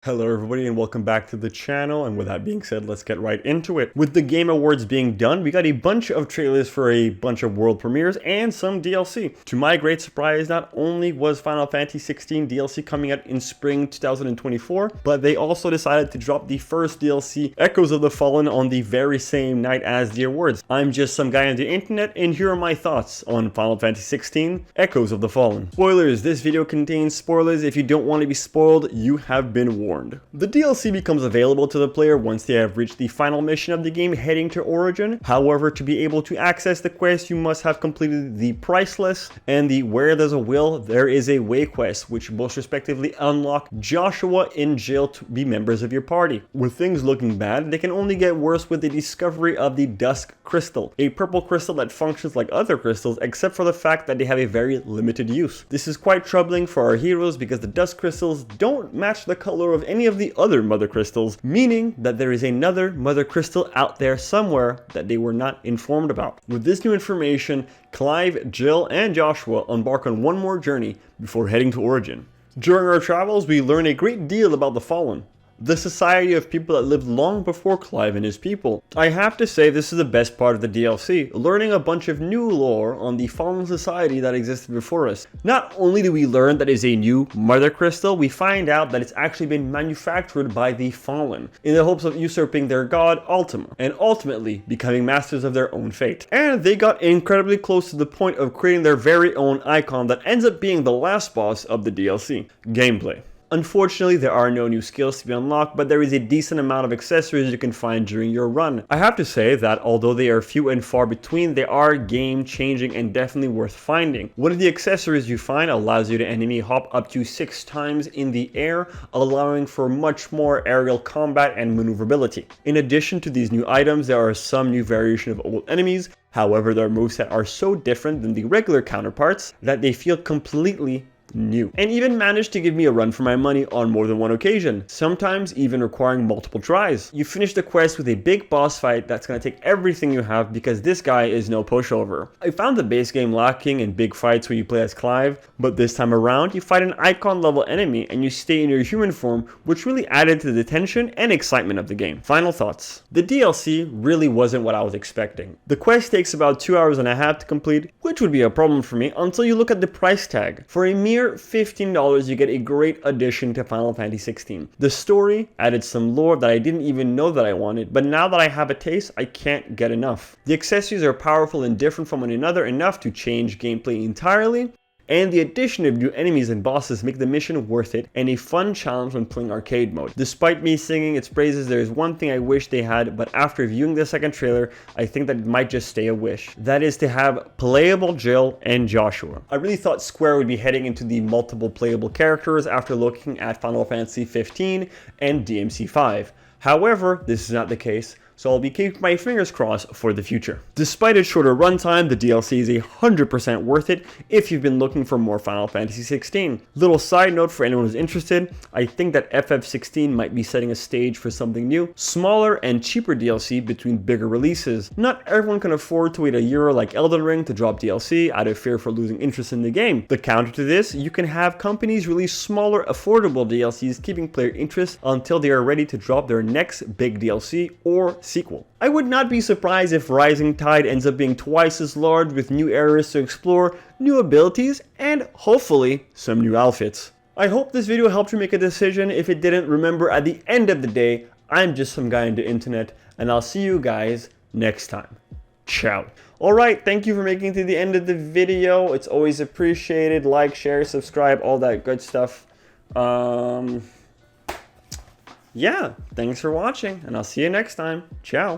Hello everybody and welcome back to the channel, and with that being said, let's get right into it. With the Game Awards being done, we got a bunch of trailers for a bunch of world premieres and some DLC. To my great surprise, not only was Final Fantasy 16 DLC coming out in spring 2024, but they also decided to drop the first DLC, Echoes of the Fallen, on the very same night as the awards. I'm just some guy on the internet, and here are my thoughts on Final Fantasy 16, Echoes of the Fallen. Spoilers, this video contains spoilers. If you don't want to be spoiled, you have been warned. The DLC becomes available to the player once they have reached the final mission of the game heading to Origin. However, to be able to access the quest, you must have completed the Priceless and the Where There's a Will, There Is a Way quest, which most respectively unlock Joshua and Jill to be members of your party. With things looking bad, they can only get worse with the discovery of the Dusk Crystal, a purple crystal that functions like other crystals except for the fact that they have a very limited use. This is quite troubling for our heroes because the Dusk Crystals don't match the color of any of the other Mother Crystals, meaning that there is another Mother Crystal out there somewhere that they were not informed about. With this new information, Clive, Jill, and Joshua embark on one more journey before heading to Origin. During our travels, we learn a great deal about the Fallen, the society of people that lived long before Clive and his people. I have to say this is the best part of the DLC, learning a bunch of new lore on the fallen society that existed before us. Not only do we learn that it's a new Mother Crystal, we find out that it's actually been manufactured by the Fallen, in the hopes of usurping their god Ultima, and ultimately becoming masters of their own fate. And they got incredibly close to the point of creating their very own icon that ends up being the last boss of the DLC. Gameplay. Unfortunately, there are no new skills to be unlocked, but there is a decent amount of accessories you can find during your run. I have to say that although they are few and far between, they are game changing and definitely worth finding. One of the accessories you find allows you to enemy hop up to 6 times in the air, allowing for much more aerial combat and maneuverability. In addition to these new items, there are some new variation of old enemies. However, their moveset are so different than the regular counterparts that they feel completely new, and even managed to give me a run for my money on more than one occasion, sometimes even requiring multiple tries. You finish the quest with a big boss fight that's going to take everything you have because this guy is no pushover. I found the base game lacking in big fights where you play as Clive, but this time around you fight an icon level enemy and you stay in your human form, which really added to the tension and excitement of the game. Final thoughts. The DLC really wasn't what I was expecting. The quest takes about 2 hours and a half to complete, which would be a problem for me until you look at the price tag. For a mere $15, you get a great addition to Final Fantasy 16. The story added some lore that I didn't even know that I wanted, but now that I have a taste, I can't get enough. The accessories are powerful and different from one another enough to change gameplay entirely, and the addition of new enemies and bosses make the mission worth it and a fun challenge when playing arcade mode. Despite me singing its praises, there is one thing I wish they had, but after viewing the second trailer, I think that it might just stay a wish. That is to have playable Jill and Joshua. I really thought Square would be heading into the multiple playable characters after looking at Final Fantasy 15 and DMC5. However, this is not the case, so I'll be keeping my fingers crossed for the future. Despite its shorter runtime, the DLC is 100% worth it if you've been looking for more Final Fantasy 16. Little side note for anyone who's interested, I think that FF16 might be setting a stage for something new, smaller and cheaper DLC between bigger releases. Not everyone can afford to wait a year like Elden Ring to drop DLC out of fear for losing interest in the game. The counter to this, you can have companies release smaller, affordable DLCs, keeping player interest until they are ready to drop their next big DLC or sequel. I would not be surprised if Rising Tide ends up being twice as large with new areas to explore, new abilities, and hopefully some new outfits. I hope this video helped you make a decision. If it didn't, remember at the end of the day, I'm just some guy on the internet, and I'll see you guys next time. Ciao. Alright, thank you for making it to the end of the video. It's always appreciated. Like, share, subscribe, all that good stuff. Yeah, thanks for watching, and I'll see you next time. Ciao.